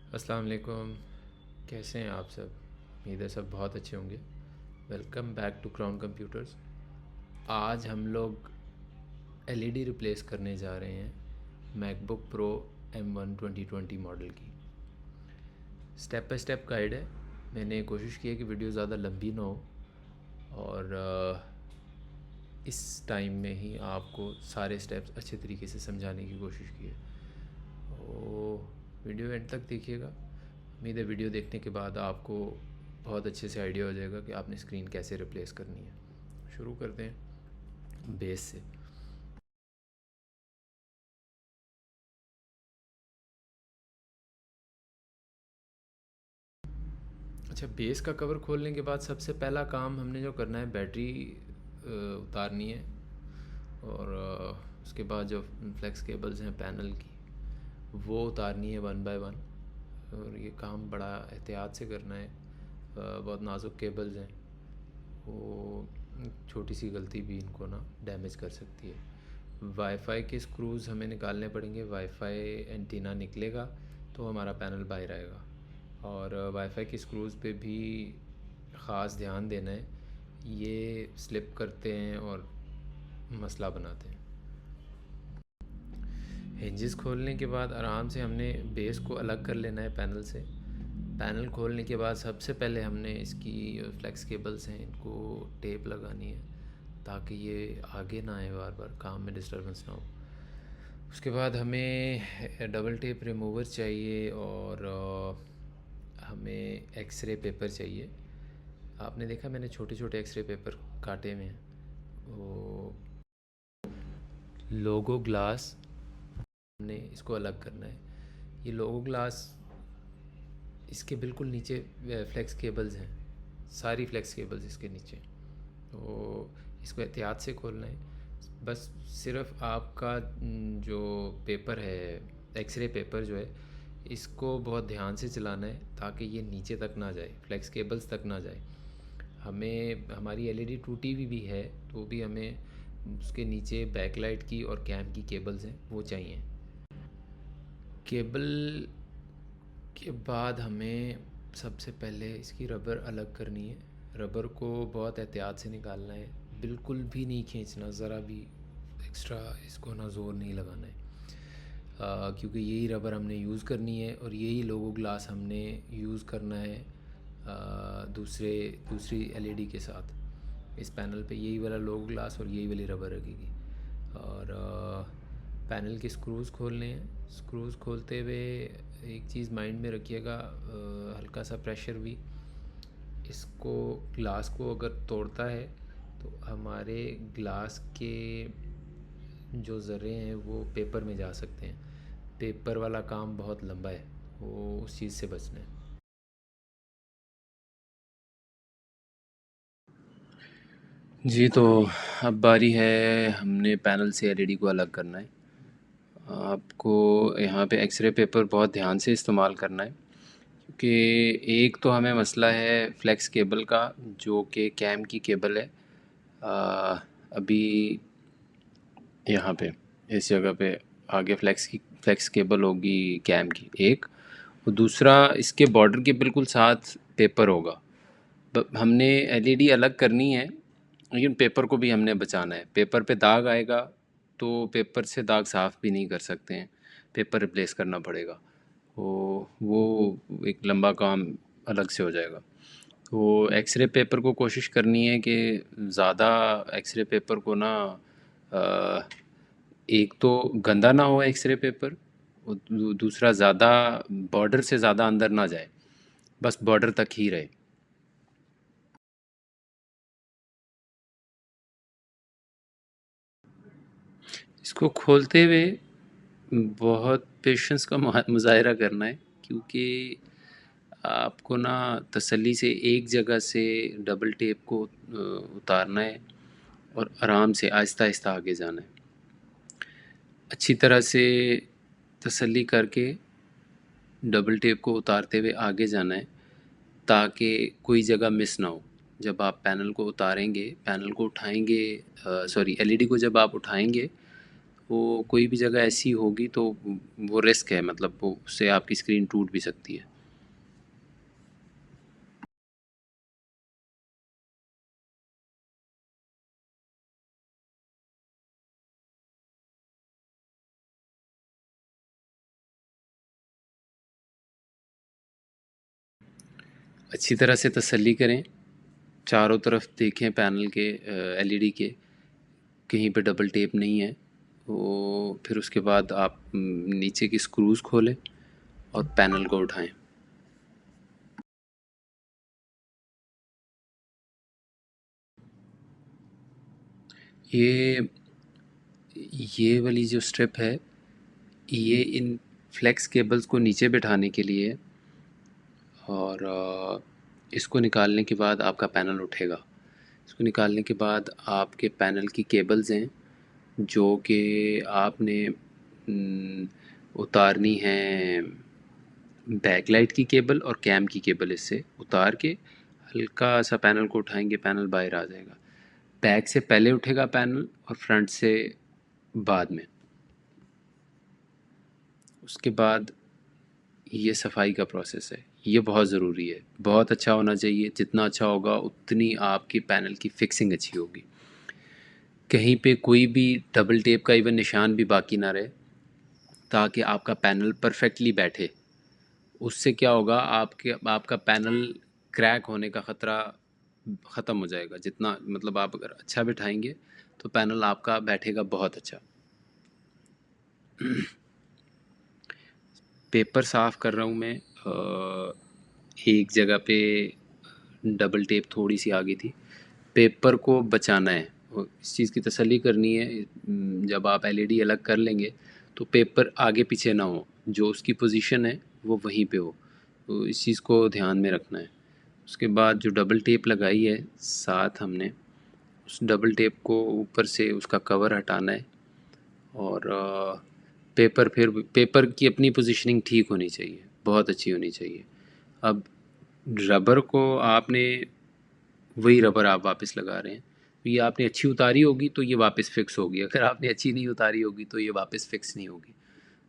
अस्सलाम वालेकुम। कैसे हैं आप सब? उम्मीद है सब बहुत अच्छे होंगे। Welcome back to Crown Computers. आज हम लोग एलईडी रिप्लेस करने जा रहे हैं मैकबुक प्रो M1 2020 मॉडल की। स्टेप बाय स्टेप गाइड है। मैंने कोशिश की है कि वीडियो ज़्यादा लंबी ना हो और इस टाइम में ही आपको सारे स्टेप्स अच्छे तरीके से समझाने की कोशिश की है। तो वीडियो एंड तक देखिएगा। उम्मीद है वीडियो देखने के बाद आपको बहुत अच्छे से आइडिया हो जाएगा कि आपने स्क्रीन कैसे रिप्लेस करनी है। शुरू करते हैं बेस से। अच्छा, बेस का कवर खोलने के बाद सबसे पहला काम हमने जो करना है, बैटरी उतारनी है और उसके बाद जो फ्लेक्स केबल्स हैं पैनल की वो उतारनी है वन बाय वन। और ये काम बड़ा एहतियात से करना है। बहुत नाजुक केबल्स हैं, वो छोटी सी गलती भी इनको ना डैमेज कर सकती है। वाईफाई के स्क्रूज़ हमें निकालने पड़ेंगे। वाईफाई एंटीना निकलेगा तो हमारा पैनल बाहर आएगा। और वाईफाई के स्क्रूज़ पे भी ख़ास ध्यान देना है, ये स्लिप करते हैं और मसला बनाते हैं। हिंजेस खोलने के बाद आराम से हमने बेस को अलग कर लेना है पैनल से। पैनल खोलने के बाद सबसे पहले हमने इसकी फ्लेक्स केबल्स हैं इनको टेप लगानी है ताकि ये आगे ना आए, बार बार काम में डिस्टर्बेंस ना हो। उसके बाद हमें डबल टेप रिमूवर चाहिए और हमें एक्सरे पेपर चाहिए। आपने देखा मैंने छोटे छोटे एक्सरे पेपर काटे हुए हैं। वो लोगो ग्लास हमने इसको अलग करना है। ये लोगो ग्लास इसके बिल्कुल नीचे फ्लेक्स केबल्स हैं, सारी फ्लेक्स केबल्स इसके नीचे। तो इसको एहतियात से खोलना है। बस सिर्फ आपका जो पेपर है, एक्सरे पेपर जो है, इसको बहुत ध्यान से चलाना है ताकि ये नीचे तक ना जाए, फ्लेक्स केबल्स तक ना जाए। हमें हमारी एलईडी टूटी हुई भी है तो भी हमें उसके नीचे बैकलाइट की और कैम की केबल्स हैं वो चाहिए। केबल के बाद हमें सबसे पहले इसकी रबर अलग करनी है। रबर को बहुत एहतियात से निकालना है, बिल्कुल भी नहीं खींचना, ज़रा भी एक्स्ट्रा इसको ना ज़ोर नहीं लगाना है। क्योंकि यही रबर हमने यूज़ करनी है और यही लोगो ग्लास हमने यूज़ करना है दूसरी एलईडी के साथ। इस पैनल पे यही वाला लोगो ग्लास और यही वाली रबर लगेगी। और पैनल के स्क्रूज़ खोलने हैं। स्क्रूज़ खोलते हुए एक चीज़ माइंड में रखिएगा, हल्का सा प्रेशर भी इसको ग्लास को अगर तोड़ता है तो हमारे ग्लास के जो ज़र्रे हैं वो पेपर में जा सकते हैं। पेपर वाला काम बहुत लंबा है, वो उस चीज़ से बचना है। जी, तो अब बारी है हमने पैनल से एलईडी को अलग करना है। आपको यहाँ पे एक्सरे पेपर बहुत ध्यान से इस्तेमाल करना है क्योंकि एक तो हमें मसला है फ्लेक्स केबल का जो कि कैम की केबल है। अभी यहाँ पे इस जगह पे आगे फ्लेक्स केबल होगी कैम की एक, और दूसरा इसके बॉर्डर के बिल्कुल साथ पेपर होगा। हमने एलईडी अलग करनी है लेकिन पेपर को भी हमने बचाना है। पेपर पे दाग आएगा तो पेपर से दाग साफ़ भी नहीं कर सकते हैं, पेपर रिप्लेस करना पड़ेगा। वो एक लंबा काम अलग से हो जाएगा। तो एक्सरे पेपर को कोशिश करनी है कि ज़्यादा एक्सरे पेपर को ना एक तो गंदा ना हो एक्सरे पेपर, और दूसरा ज़्यादा बॉर्डर से ज़्यादा अंदर ना जाए, बस बॉर्डर तक ही रहे। इसको खोलते हुए बहुत पेशेंस का मुज़ाहिरा करना है क्योंकि आपको ना तसल्ली से एक जगह से डबल टेप को उतारना है और आराम से आहिस्ता आहिस्ता आगे जाना है। अच्छी तरह से तसल्ली करके डबल टेप को उतारते हुए आगे जाना है ताकि कोई जगह मिस ना हो। जब आप पैनल को उतारेंगे, पैनल को उठाएंगे, सॉरी एलईडी को जब आप उठाएंगे वो कोई भी जगह ऐसी होगी तो वो रिस्क है, मतलब वो उससे आपकी स्क्रीन टूट भी सकती है। अच्छी तरह से तसल्ली करें, चारों तरफ देखें पैनल के, एलईडी के, कहीं पे डबल टेप नहीं है। वो फिर उसके बाद आप नीचे की स्क्रूज़ खोलें और पैनल को उठाएं। ये ये वाली जो स्ट्रिप है, ये इन फ्लेक्स केबल्स को नीचे बिठाने के लिए है, और इसको निकालने के बाद आपका पैनल उठेगा। इसको निकालने के बाद आपके पैनल की केबल्स हैं जो कि आपने उतारनी है, बैकलाइट की केबल और कैम की केबल। इससे उतार के हल्का सा पैनल को उठाएंगे, पैनल बाहर आ जाएगा। बैक से पहले उठेगा पैनल और फ्रंट से बाद में। उसके बाद ये सफाई का प्रोसेस है, ये बहुत ज़रूरी है, बहुत अच्छा होना चाहिए। जितना अच्छा होगा उतनी आपकी पैनल की फिक्सिंग अच्छी होगी। कहीं पे कोई भी डबल टेप का इवन निशान भी बाकी ना रहे, ताकि आपका पैनल परफेक्टली बैठे। उससे क्या होगा, आपका पैनल क्रैक होने का ख़तरा ख़त्म हो जाएगा। जितना मतलब आप अगर अच्छा बिठाएंगे तो पैनल आपका बैठेगा बहुत अच्छा। पेपर साफ़ कर रहा हूँ मैं। एक जगह पे डबल टेप थोड़ी सी आ गई थी, पेपर को बचाना है। इस चीज़ की तसल्ली करनी है, जब आप एलईडी अलग कर लेंगे तो पेपर आगे पीछे ना हो, जो उसकी पोजीशन है वो वहीं पे हो। तो इस चीज़ को ध्यान में रखना है। उसके बाद जो डबल टेप लगाई है साथ, हमने उस डबल टेप को ऊपर से उसका कवर हटाना है, और पेपर की अपनी पोजीशनिंग ठीक होनी चाहिए, बहुत अच्छी होनी चाहिए। अब रबर को आपने, वही रबर आप वापस लगा रहे हैं, तो ये आपने अच्छी उतारी होगी तो ये वापस फिक्स होगी, अगर आपने अच्छी नहीं उतारी होगी तो ये वापस फिक्स नहीं होगी।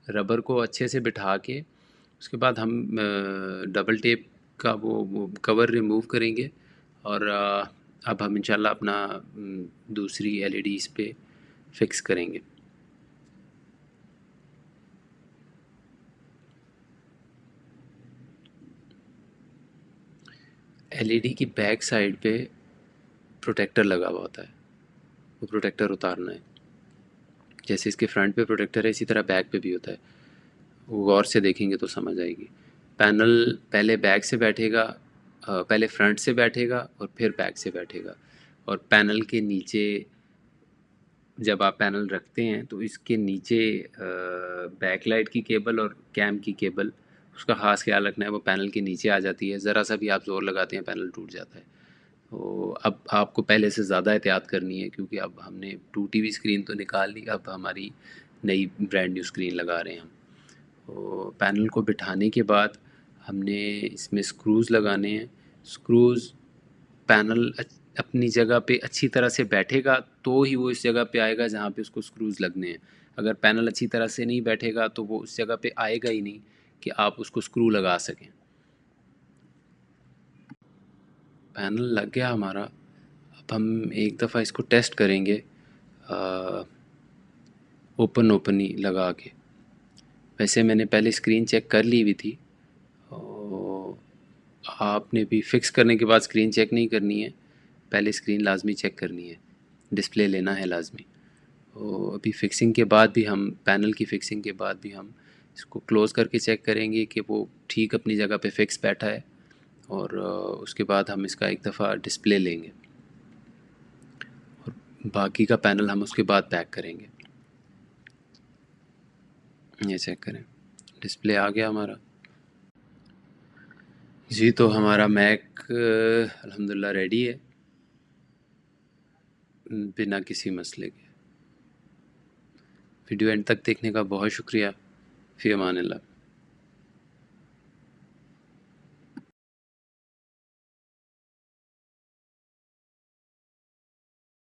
रबर को अच्छे से बिठा के उसके बाद हम डबल टेप का वो कवर रिमूव करेंगे, और अब हम इंशाल्लाह अपना दूसरी एलईडी इस पे फिक्स करेंगे। एलईडी की बैक साइड पे प्रोटेक्टर लगा हुआ होता है, वो प्रोटेक्टर उतारना है। जैसे इसके फ्रंट पे प्रोटेक्टर है, इसी तरह बैक पे भी होता है। वो गौर से देखेंगे तो समझ आएगी। पैनल पहले बैक से बैठेगा, पहले फ्रंट से बैठेगा और फिर बैक से बैठेगा। और पैनल के नीचे, जब आप पैनल रखते हैं तो इसके नीचे बैकलाइट की केबल और कैम की केबल, उसका ख़ास ख्याल रखना है, वो पैनल के नीचे आ जाती है। ज़रा सा भी आप ज़ोर लगाते हैं पैनल टूट जाता है। तो अब आपको पहले से ज़्यादा एहतियात करनी है, क्योंकि अब हमने टूटी हुई स्क्रीन तो निकाल ली, अब हमारी नई ब्रांड न्यू स्क्रीन लगा रहे हैं हम। तो पैनल को बिठाने के बाद हमने इसमें स्क्रूज़ लगाने हैं। स्क्रूज़, पैनल अपनी जगह पे अच्छी तरह से बैठेगा तो ही वो इस जगह पे आएगा जहाँ पे उसको स्क्रूज़ लगने हैं। अगर पैनल अच्छी तरह से नहीं बैठेगा तो वो उस जगह पे आएगा ही नहीं कि आप उसको स्क्रू लगा सकें। पैनल लग गया हमारा। अब हम एक दफ़ा इसको टेस्ट करेंगे ओपन ही लगा के। वैसे मैंने पहले स्क्रीन चेक कर ली हुई थी, और आपने भी फिक्स करने के बाद स्क्रीन चेक नहीं करनी है, पहले स्क्रीन लाजमी चेक करनी है, डिस्प्ले लेना है लाजमी। तो अभी फ़िक्सिंग के बाद भी हम, पैनल की फ़िक्सिंग के बाद भी हम इसको क्लोज़ करके चेक करेंगे कि वो ठीक अपनी जगह पे फ़िक्स बैठा है, और उसके बाद हम इसका एक दफ़ा डिस्प्ले लेंगे और बाकी का पैनल हम उसके बाद पैक करेंगे। ये चेक करें, डिस्प्ले आ गया हमारा जी। तो हमारा मैक अल्हम्दुलिल्लाह रेडी है, बिना किसी मसले के। वीडियो एंड तक देखने का बहुत शुक्रिया। फ़ी अमान अल्लाह।